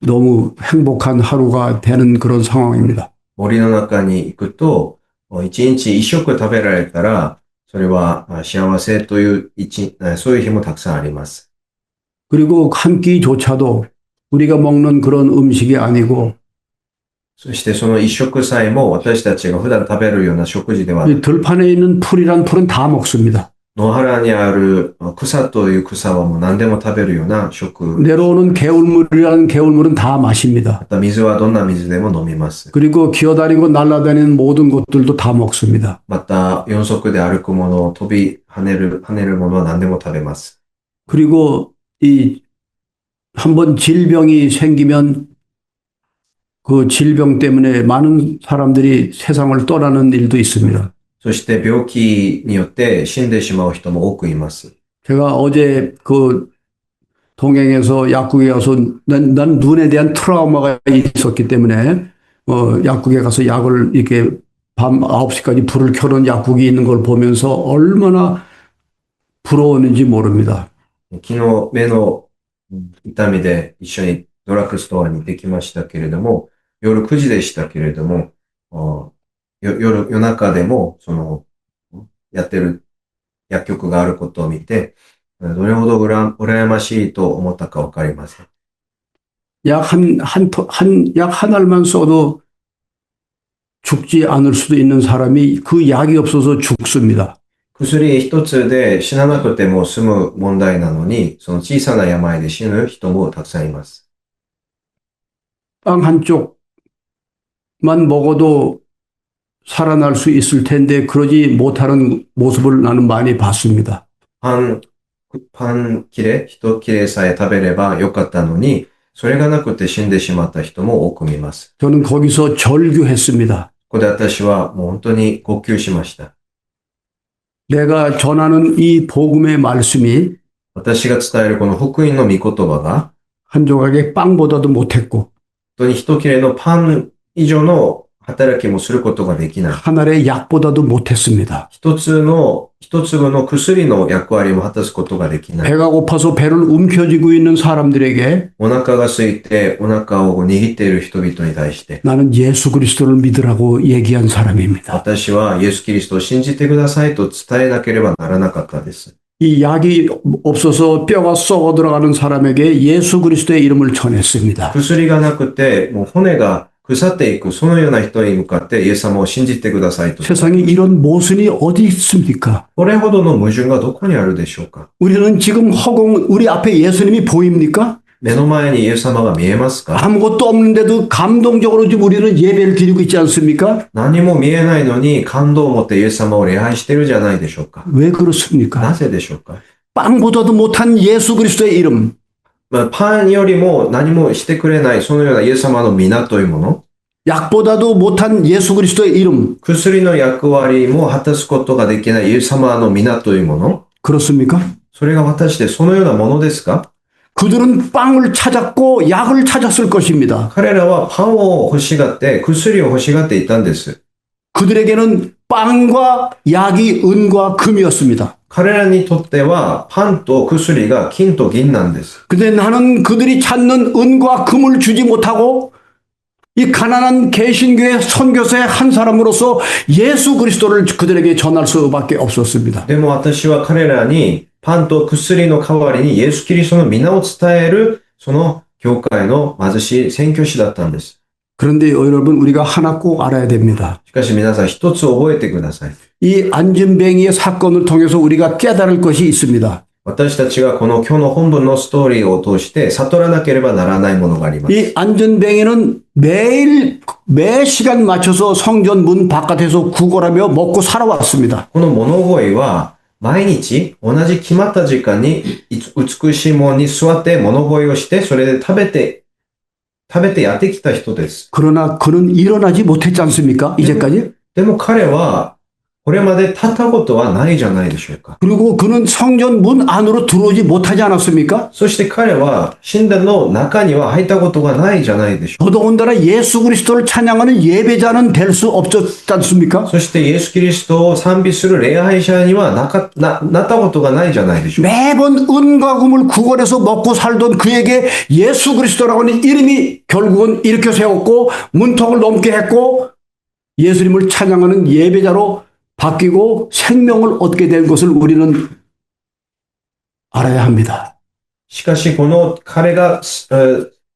너무 행복한 하루가 되는 그런 상황입니다. 森の中に行くと、一日一食食べられたら、それは幸せというそういう日もたくさんあります。 그리고 한 끼조차도 우리가 먹는 그런 음식이 아니고 そしてその一食さえも私たちが普段食べるような食事ではな 이 く、 들판에 있는 풀이란 풀은 다 먹습니다. 野原にある草という草はもう何でも食べるような食。 내려오는 개울물이라는 개울물은 다 마십니다. また水はどんな水でも飲みます。 그리고 기어다니고 날아다니는 모든 것들도 다 먹습니다. また四足で歩くもの、飛び跳ねるものは何でも食べます。 그리고 이 한번 질병이 생기면 그 질병 때문에 많은 사람들이 세상을 떠나는 일도 있습니다. そして病気によって死んでしまう人も多くいます。 제가 어제 그 동행에서 약국에 가서 난 눈에 대한 트라우마가 있었기 때문에 약국에 가서 약을 이렇게 밤 9시까지 불을 켜놓은 약국이 있는 걸 보면서 얼마나 부러웠는지 모릅니다. 昨日目の痛みで一緒にドラッグストアに行ってきましたけれども、夜9時でしたけれども、夜中でもやってる薬局があることを見て、どれほど羨ましいと思ったかわかりません。 약 한 알만 써도 죽지 않을 수도 있는 사람이 그 약이 없어서 죽습니다. 薬一つで死ななくても済む問題なのに、その小さな病で死ぬ人もたくさんいます。빵 한 쪽만 먹어도 살아날 수 있을 텐데 그러지 못하는 모습을 나는 많이 봤습니다. パン、パン切れ、一切れさえ食べればよかったのに、それがなくて死んでしまった人も多く見ます。 저는 거기서 절규했습니다. ここで私はもう本当に号泣しました。 내가 전하는 이 복음의 말씀이 私が伝えるこの福音の御言葉が、 한 조각의 빵보다도 못했고 本当に一切れのパン以上の働きもすることができない。 한 알의 약보다도 못했습니다. 一粒の薬の役割も果たすことができない。 배가 고파서 배를 움켜쥐고 있는 사람들에게 お腹が空いてお腹を握っている人々に対して、 나는 예수 그리스도를 믿으라고 얘기한 사람입니다. 私はイエス・キリストを信じてくださいと伝えなければならなかったです。 이 약이 없어서 뼈가 썩어 들어가는 사람에게 예수 그리스도의 이름을 전했습니다. 薬がなくて、もう骨が腐っていく、そのような人に向かってイエス様を信じてくださいと。 세상에 이런 모순이 어디 있습니까? これほどの矛盾がどこにあるでしょうか。 우리는 지금 허공, 우리 앞에 예수님이 보입니까? 目の前にイエス様が見えますか？ 아무것도 없는데도 감동적으로 지금 우리는 예배를 드리고 있지 않습니까? 何も見えないのに感動を持ってイエス様を礼拝してるじゃないでしょうか。 왜 그렇습니까? なぜでしょうか。 빵보다도 못한 예수 그리스도의 이름, パンよりも何もしてくれない、そのようなイエス様の皆というもの、 약보다도 못한 예수 그리스도의 이름, 薬の役割も果たすことができないイエス様の皆というもの、 그렇습니까? それが果たしてそのようなものですか？ 그들은 빵을 찾았고 약을 찾았을 것입니다. 彼らはパンを欲しがって、薬を欲しがっていたんです。 그들에게는 빵과 약이 은과 금이었습니다. 彼らにとってはパンと薬が金と銀なんです。 근데 나는 그들이 찾는 은과 금을 주지 못하고 이 가난한 개신교의 선교사의 한 사람으로서 예수 그리스도를 그들에게 전할 수밖에 없었습니다. でも私は彼らにパンと薬の代わりにイエス・キリストの皆を伝えるその教会の貧しい宣教師だったんです。 그런데 여러분 우리가 하나 꼭 알아야 됩니다. しかし皆さん一つ覚えてください。 이 안전뱅이의 사건을 통해서 우리가 깨달을 것이 있습니다. 私たちがこの今日の本文のストーリーを通して悟らなければならないものがあります。 이 안전뱅이는 매 시간 맞춰서 성전 문 바깥에서 구걸하며 먹고 살아왔습니다. この物乞いは毎日同じ決まった時間に美しい門に座って物乞いをして、それで食べてやってきた人です。 그러나 그는 일어나지 못했지 않습니까? 이제까지? でも彼はこれまで立ったことはないじゃないでしょうか。 그리고 그는 성전 문 안으로 들어오지 못하지 않았습니까? そして彼は神殿の中には入ったことがないじゃないでしょうか。 더더군다나 예수 그리스도를 찬양하는 예배자는 될 수 없었지 않습니까? そしてイエス・キリストを賛美する礼拝者にはなったことがないじゃないでしょうか。 매번 은과 금을 구걸해서 먹고 살던 그에게 예수 그리스도라고 하는 이름이 결국은 일으켜 세웠고 문턱을 넘게 했고 예수님을 찬양하는 예배자로 바뀌고 생명을 얻게 된 것을 우리는 알아야 합니다. しかしこの彼が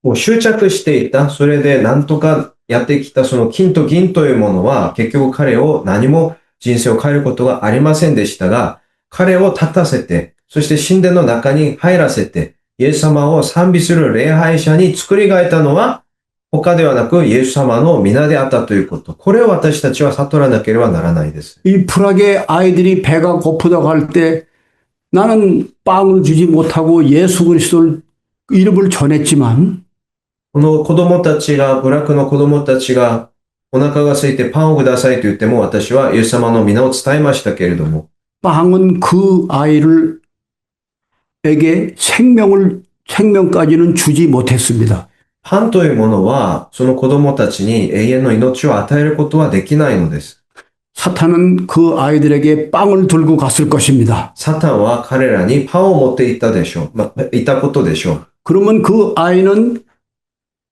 もう執着していた、それで何とかやってきたその金と銀というものは結局彼を何も人生を変えることがありませんでしたが、彼を立たせて、そして神殿の中に入らせて、イエス様を賛美する礼拝者に作り変えたのは他ではなくイエス様の皆であったということ。これを私たちは悟らなければならないです。 이 프락의 아이들이 배가 고프다고 할 때 나는 빵을 주지 못하고 예수 그리스도를 이름을 전했지만 この子供たちが、部落の子供たちがお腹が空いてパンをくださいと言っても私はイエス様の皆を伝えましたけれども、 빵은 그 아이들에게 생명까지는 주지 못했습니다. パンというものはその子供たちに永遠の命を与えることはできないのです。 사탄은 그 아이들에게 빵을 들고 갔을 것입니다. サタンは彼らにパンを持っていったでしょう。いたことでしょう。 그러면 그 아이는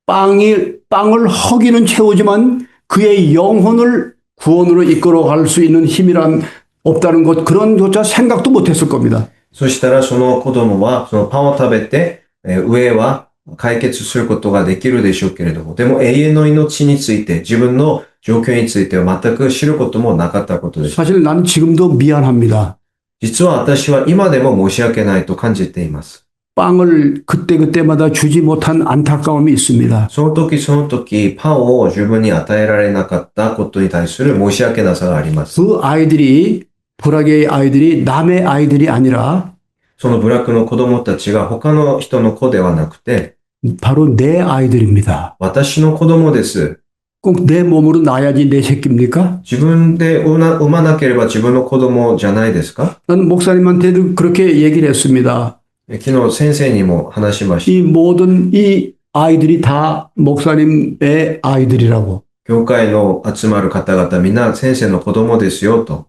빵을 허기는 채우지만 그의 영혼을 구원으로 이끌어갈 수 있는 힘이란 없다는 것, 그런 조차 생각도 못했을 겁니다. そしたらその子供はそのパンを食べて、上は解決することができるでしょうけれども、でも永遠の命について、自分の状況については全く知ることもなかったことです。 사실 나는 지금도 미안합니다. 実は私は今でも申し訳ないと感じています。 빵을 그때그때마다 주지 못한 안타까움이 있습니다. その時その時、パンを十分に与えられなかったことに対する申し訳なさがあります。 그 아이들이, 불악의 아이들이 남의 아이들이 아니라 その部落の子供たちが他の人の子ではなくて、 바로 내 아이들입니다. 私の子供です。 꼭 내 몸으로 낳아야지 내 새끼입니까? 自分で産まなければ自分の子供じゃないですか？ 나는 목사님한테도 그렇게 얘기를 했습니다. 昨日先生にも話しました。 이 모든 이 아이들이 다 목사님의 아이들이라고. 教会の集まる方々みんな先生の子供ですよと。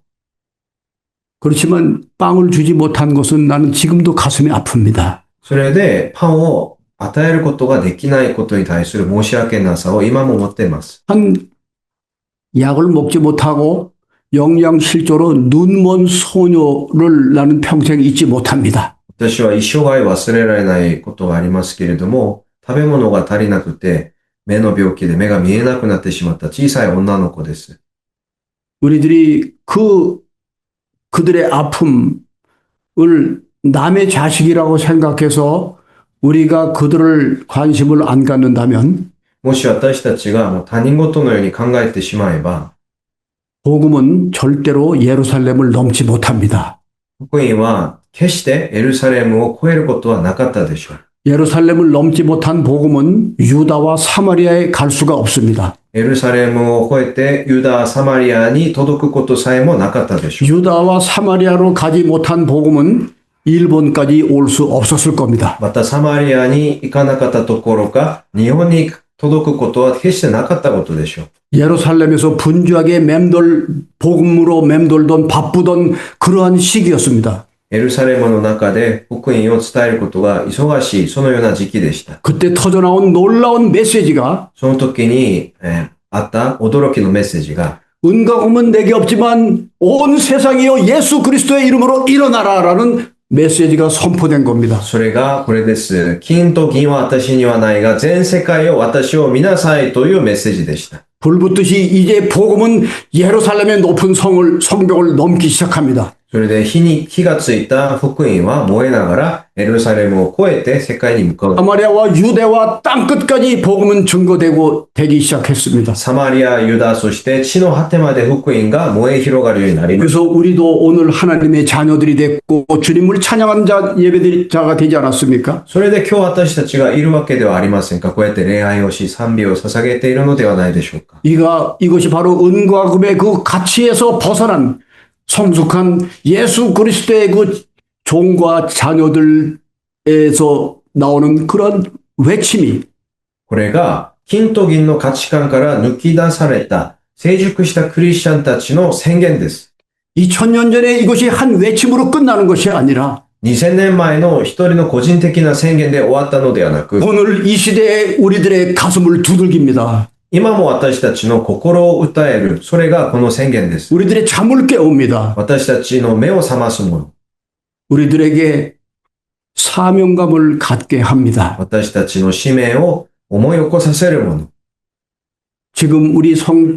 그렇지만 빵을 주지 못한 것은 나는 지금도 가슴이 아픕니다. それでパンを与えることができないことに対する申し訳なさを今も持っています。 한 약을 먹지 못하고 영양실조로 눈먼 소녀를 나는 평생 잊지 못합니다. 私は一生涯忘れられないことがありますけれども、食べ物が足りなくて、目の病気で目が見えなくなってしまった小さい女の子です。 우리들이 그들의 아픔을 남의 자식이라고 생각해서 우리가 그들을 관심을 안 갖는다면 もし私たちがもう他人事のように考えてしまえば、 복음은 절대로 예루살렘을 넘지 못합니다. 福音は決してエルサレムを超えることはなかったでしょう。 예루살렘을 넘지 못한 복음은 유다와 사마리아에 갈 수가 없습니다. エルサレムを超えてユダ・サマリアに届くことさえもなかったでしょう。 유다와 사마리아로 가지 못한 복음은 일본까지 올 수 없었을 겁니다. またサマリアに行かなかったところか、日本に届くことは決してなかったことでしょう。 예루살렘에서 분주하게 복음으로 맴돌던 바쁘던 그러한 시기였습니다. エルサレムの中で福音を伝えることが忙しい、そのような時期でした。 그때 터져나온 놀라운 메시지가 その時に、あった驚きのメッセージが、 은과 금은 내게 없지만 온 세상이여 예수 그리스도의 이름으로 일어나라라는 메시지가 선포된 겁니다. それがこれです。金と銀は私にはないが、全世界を私を見なさいというメッセージでした。 불붙듯이 이제 복음은 예루살렘의 높은 성벽을 넘기 시작합니다. それで火がついた福音は燃えながらエルサレムを越えて世界に向かう。 사마리아와 유대와 땅끝까지 복음은 되기 시작했습니다. サマリア、ユダ、そして地の果てまで福音が燃え広がるようになりました。 그래서 우리도 오늘 하나님의 자녀들이 됐고 주님을 찬양하는 예배자가 되지 않았습니까? それで今日私たちがいるわけではありませんか。こうやって礼拝をし賛美を捧げているのではないでしょうか。 이것이 바로 은과 금의 그 가치에서 벗어난 성숙한 예수 그리스도의 그 종과 자녀들에서 나오는 그런 외침이 これが金と銀の価値観から抜き出された成熟したクリスチャンたちの宣言です。 2000년 전에 이것이 한 외침으로 끝나는 것이 아니라 2000年前の一人の個人的な宣言で終わったのではなく、 오늘 이 시대에 우리들의 가슴을 두들깁니다. 今も私たちの心を訴える、それがこの宣言です。 우리들의 잠을 깨웁니다. 私たちの目を覚ますもの。 우리들에게 사명감을 갖게 합니다. 私たちの使命を思い起こさせるもの。 지금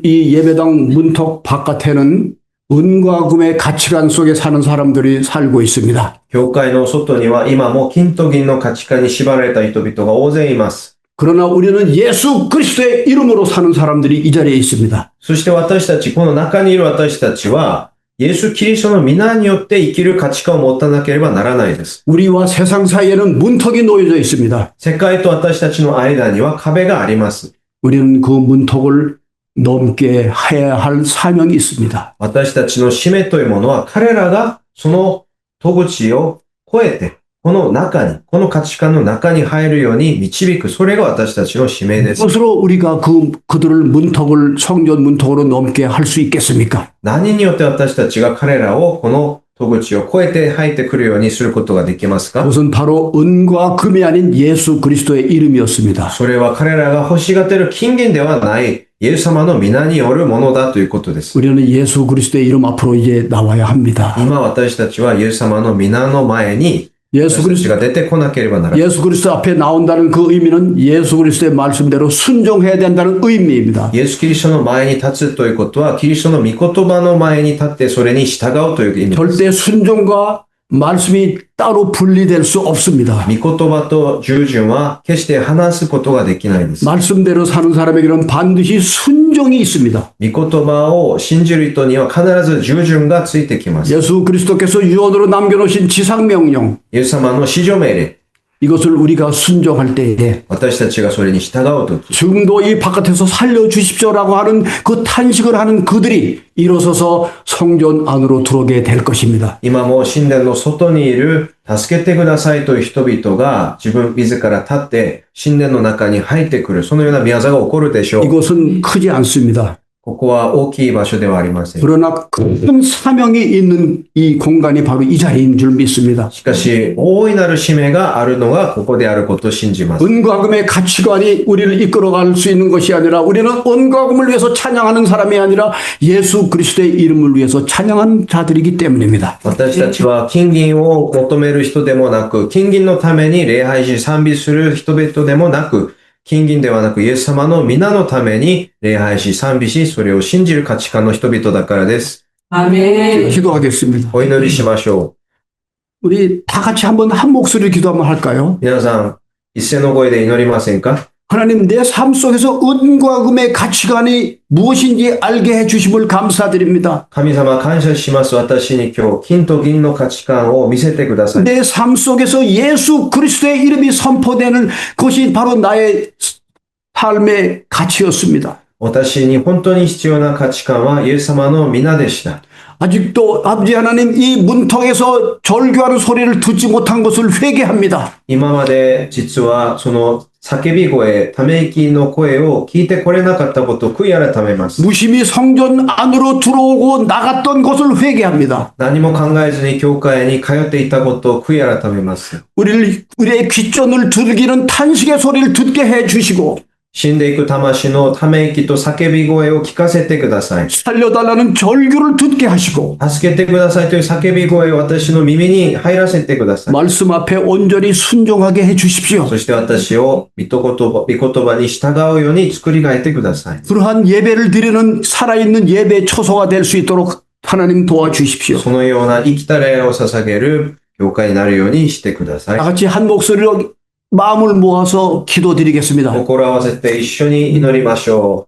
이 예배당 문턱 바깥에는 은과 금의 가치관 속에 사는 사람들이 살고 있습니다. 教会の外には今も金と銀の価値観に縛られた人々が大勢います。 그러나 우리는 예수 그리스도의 이름으로 사는 사람들이 이 자리에 있습니다. そして私たち、この中にいる私たちは、イエス・キリストの皆によって生きる価値観を持たなければならないです。 우리와 세상 사이에는 문턱이 놓여져 있습니다. 世界と私たちの間には壁があります。 우리는 그 문턱을 넘게 해야 할 사명이 있습니다. 私たちの使命というものは、彼らがその戸口を越えて、この中に、この価値観の中に入るように導く、それが私たちの使命です。 무엇으로 우리가 그들을 성전 문턱으로 넘게 할 수 있겠습니까? 何によって私たちが彼らをこの戸口を越えて入ってくるようにすることができますか？ 그것은 바로 은과 금이 아닌 예수 그리스도의 이름이었습니다. それは彼らが欲しがっている金銀ではない、イエス様の皆によるものだということです。 우리는 예수 그리스도의 이름 앞으로 이제 나와야 합니다. 今私たちはイエス様の皆の前に 예수 私たちが出てこなければならない。 예수 그리스도 앞에 나온다는 그 의미는 예수 그리스도의 말씀대로 순종해야 된다는 의미입니다. イエス・キリストの前に立つということは、キリストの御言葉の前に立ってそれに従うという意味です。 절대 순종과 말씀이 따로 분리될 수 없습니다. 御言葉と従順は決して離すことができないです。 말씀대로 사는 사람에게는 반드시 순종이 있습니다. 御言葉を信じる人には必ず従順がついてきます。 예수 그리스도께서 유언으로 남겨놓으신 지상명령, イエス様の至上命令、 이것을 우리가 순종할 때에 私たちがそれに従うとき、 지금도 이 바깥에서 살려주십시오라고 하는 그 탄식을 하는 그들이 일어서서 성전 안으로 들어오게 될 것입니다. 今も神殿の外にいる助けてくださいという人々が自分自ら立って神殿の中に入ってくる、そのような宮座が起こるでしょう。 이것은 크지 않습니다. ここは大きい場所ではありません。 그러나 큰 사명이 있는 이 공간이 바로 이 자리인 줄 믿습니다. しかし、大いなる使命があるのがここであることを信じます。 은과 금의 가치관이 우리를 이끌어갈 수 있는 것이 아니라 우리는 은과 금을 위해서 찬양하는 사람이 아니라 예수 그리스도의 이름을 위해서 찬양하는 자들이기 때문입니다. 私たちは金銀を求める人でもなく、金銀のために礼拝し賛美する人々でもなく、金銀ではなくイエス様の皆のために礼拝し賛美し、それを信じる価値観の人々だからです。 아멘. 기도하겠습니다. お祈りしましょ 우리 다 같이 한번 한 목소리로 기도 한번 할까요? う。皆さん、一斉の声で祈りませんか？ 하나님 내 삶 속에서 은과 금의 가치관이 무엇인지 알게 해주심을 감사드립니다. 神様感謝します。私に今日、金と銀の価値観を見せてください。 내 삶 속에서 예수 그리스도의 이름이 선포되는 것이 바로 나의 삶의 가치였습니다. 私に本当に必要な価値観はイエス様の皆でした。 아직도 아버지 하나님 이 문턱에서 절규하는 소리를 듣지 못한 것을 회개합니다. 今まで実はその叫び声、ため息の声を聞いてこれなかったことを悔い改めます。 무심히 성전 안으로 들어오고 나갔던 것을 회개합니다. 何も考えずに教会に通っていたことを悔い改めます。 우리의 귓전을 들기는 탄식의 소리를 듣게 해주시고 死んでいく魂のため息と叫び声を聞かせてください。 살려달라는 절규를 듣게 하시고 助けてくださいという叫び声を私の耳に入らせてください。 말씀 앞에 온전히 순종하게 해주십시오. そして私を御言葉に従うように作り変えてください。 그러한 예배를 드리는 살아있는 예배 초소가 될 수 있도록 하나님 도와주십시오. そのような生きた礼を捧げる教会になるようにしてください。 다 같이 한 목소리로 마음을 모아서 기도드리겠습니다. 心を合わせて一緒に祈りましょう。